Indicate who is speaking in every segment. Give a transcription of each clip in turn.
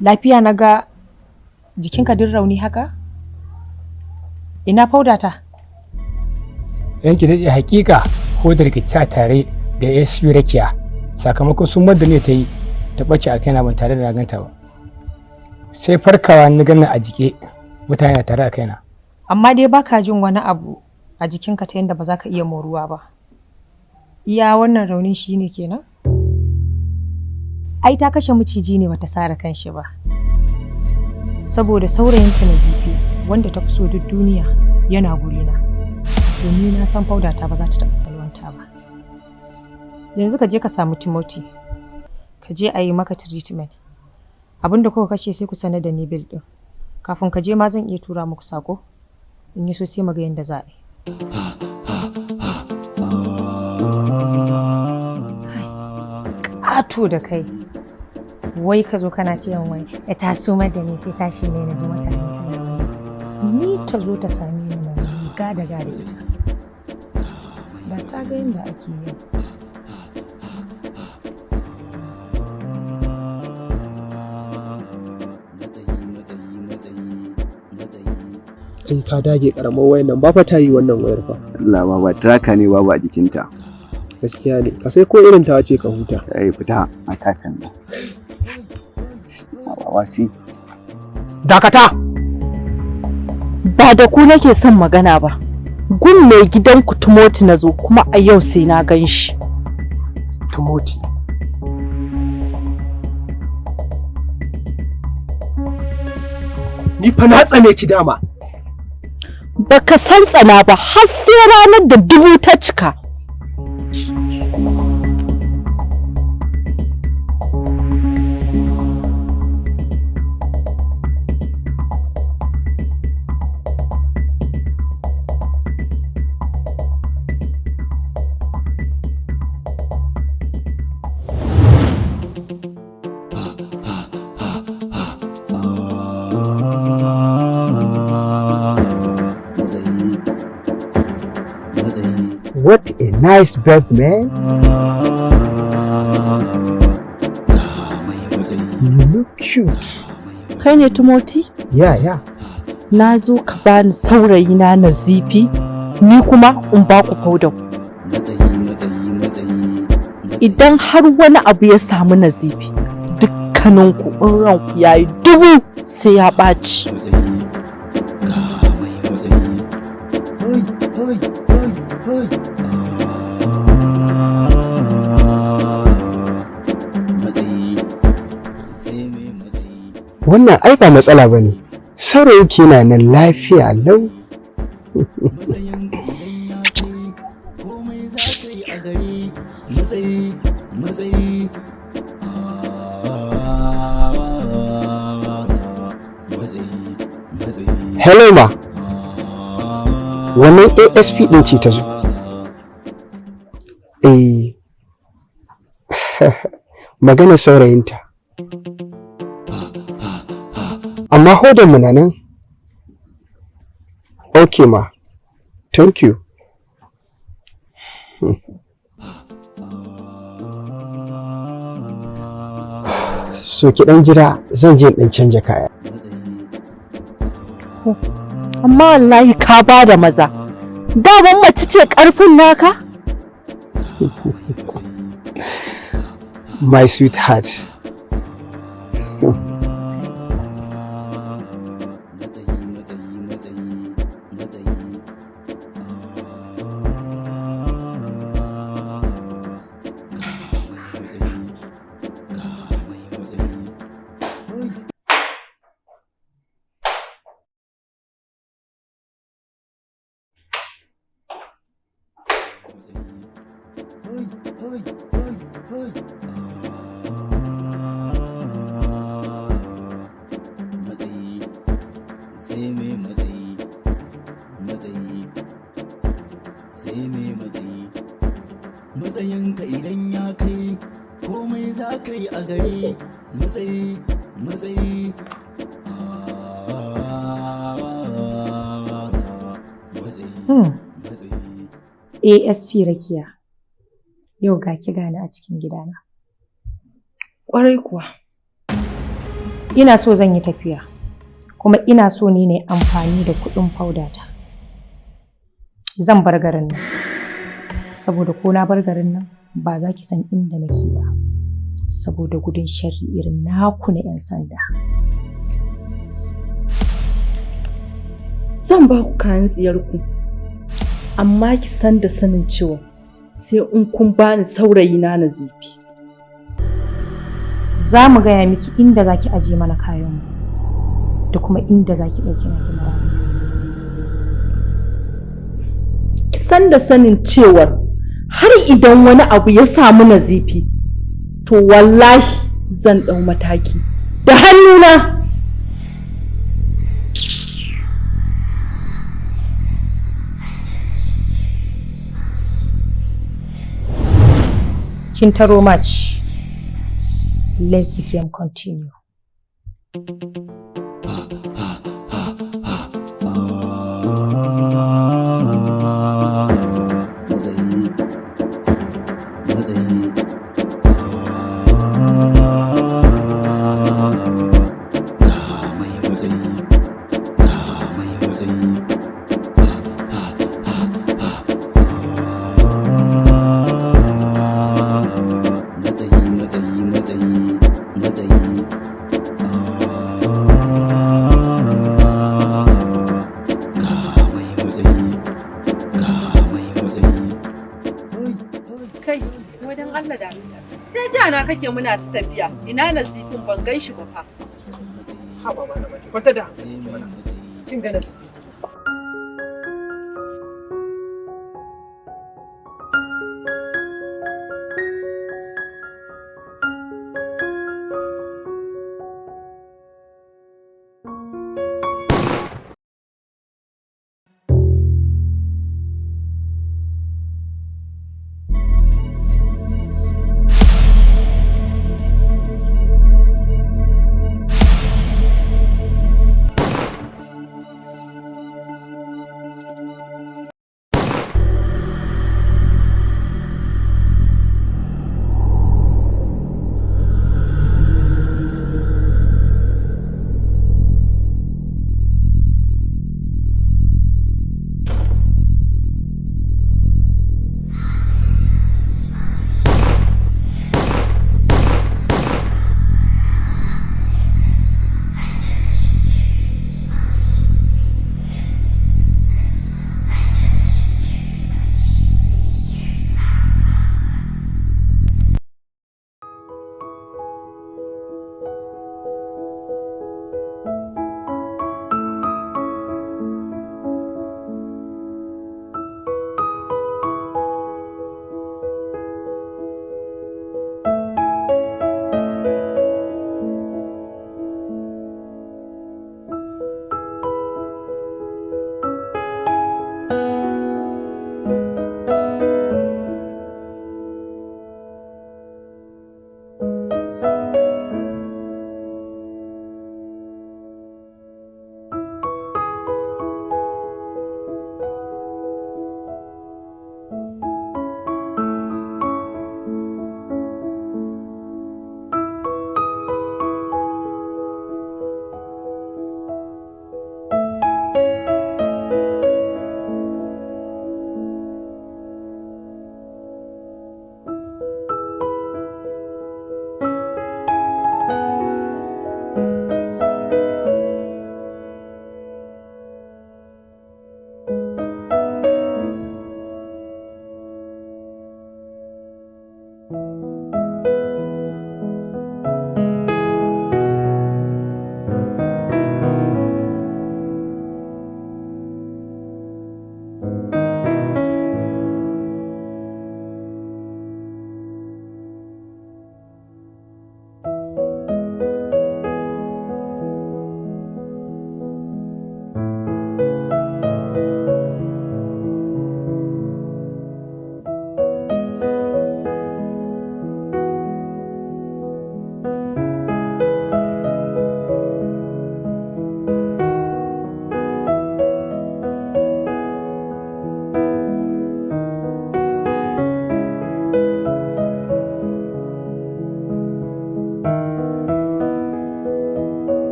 Speaker 1: Lafiya na ga jikinka duk rauni haka? Ina fauda ta?
Speaker 2: Yanki da hakika hodar ki ta tare da ASP Rakiya sakamakon sun madda ne ta yi ta ɓace a kaina ban tare da na ganta ba. Sai farkawa na ganna a jike mutane na tare a kaina.
Speaker 1: Amma dai baka jin wani abu a jikinka ta yadda ba za ka iya moruwa ba. Iya wannan raunin shi ne kenan? Ai ta kashe miciji ne bata sare kanshi ba. Saboda saurayinta Nazifi wanda ta fi so duk duniya yana gurina. Domin na san fauda ta ba za ta taɓa salwanta ba. Yanzu ka je ka samu Timothy. Ka je a yi maka treatment. Abinda kuka kashe sai ku sanar da ni bil din. Kafin ka je ma zan iya tura muku sako. In yi so sai mu ga yanda za a yi. Ƙato da kai. Wai ka zo kana ce wai ya taso da ni sai tashi ne na ji mutane suna ni ta zo ta same ni na riga da gada ita. Da ta ga yanda ake yi.
Speaker 3: In ta dage karamar wayar nan ba fa ta yi wannan wayar fa.
Speaker 4: Allah ba traka ne babu a jikinta.
Speaker 3: Gaskiya ne ka sai ko irin ta ce ka huta.
Speaker 4: Fita a takan nan. Wasi.
Speaker 5: Dakata! Ba da ku nake son magana ba. Gun mai gidanku Timothy na zo kuma a yau sai na gan shi.
Speaker 3: Timothy. Ni fa na tsane ki dama.
Speaker 5: Baka san tsana ba har sai ranar da 1000 ta cika.
Speaker 2: What a nice breath, man. You look cute.
Speaker 5: Kai ne Timothy?
Speaker 2: Yeah.
Speaker 5: Na zo ka bani saurayina Nazifi, ni kuma in ba ku faudan. Idan har wani abu ya samu Nazifi, dukkaninku in ranku yayi 1000 sai ya ɓaci.
Speaker 2: Wannan ai ba matsala ba ne, saurayinki na nan lafiya lau. Hello ma, wannan ASP ɗin ce ta zo. Magana saurayinta. Amma hodon mu na nan. Okay ma, thank you. So ki dan jira zan je dan canja kaya.
Speaker 5: Amma wallahi ka ba da maza. Daman mace ce karfin naka?
Speaker 2: My sweetheart.
Speaker 6: Matsayinka idan ya kai komai za ka yi a gari matsayi.
Speaker 1: ASP Rakiya, yau ga ki gani a cikin gidana. Ƙwarai kuwa, ina so zan yi tafiya kuma ina so ne na amfani da kuɗin faudata. Zan bar garin nan saboda ko na bar garin nan ba za ki san inda nake ba saboda gudun sharri irin naku na 'yan sanda.
Speaker 5: Zan ba ku kayan tsiyarku amma ki san da sanin cewa sai in kun bani saurayi na Nazifi.
Speaker 1: Za mu gaya miki inda za ki aje mana kayanmu da kuma inda za ki ɗauki na mara.
Speaker 5: Ki san da sanin cewar har idan wani abu ya samu Nazifi to wallahi zan ɗau mataki da hannuna.
Speaker 1: Kin taro match. Let's the game continue.
Speaker 5: Sai jana kake muna ta tafiya, ina Nazifin ban gan shi ba fa.
Speaker 3: Haba ba da baki kwata da kin ga Nazifi.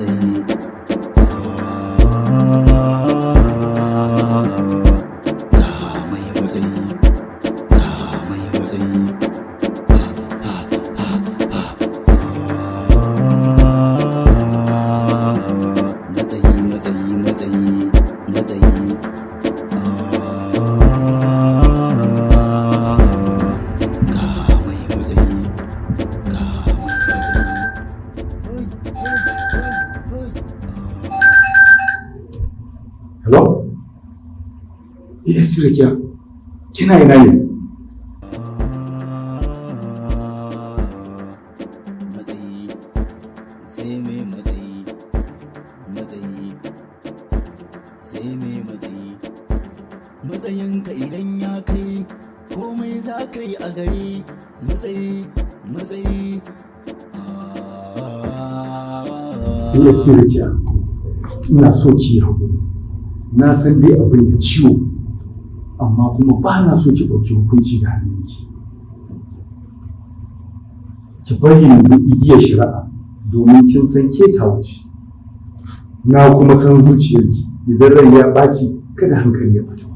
Speaker 6: matsayi ga mai matsayi matsayi
Speaker 7: Hello? Yes, Rakiya. Kina ina ne?
Speaker 6: matsayi sai mai matsayi sai mai matsayinka idan ya kai komai za ka yi a gari matsayi
Speaker 7: Yes, Rakiya. Ina so ki haƙuri. Na san dai abin da ciwo, amma kuma ba na so ki ɗauki hukunci da hannunki. Ki bari mu bi igiyar shari'a domin kin san ke ta wuce. Na kuma san zuciyarki idan rai ya ɓaci kada hankali ya fita.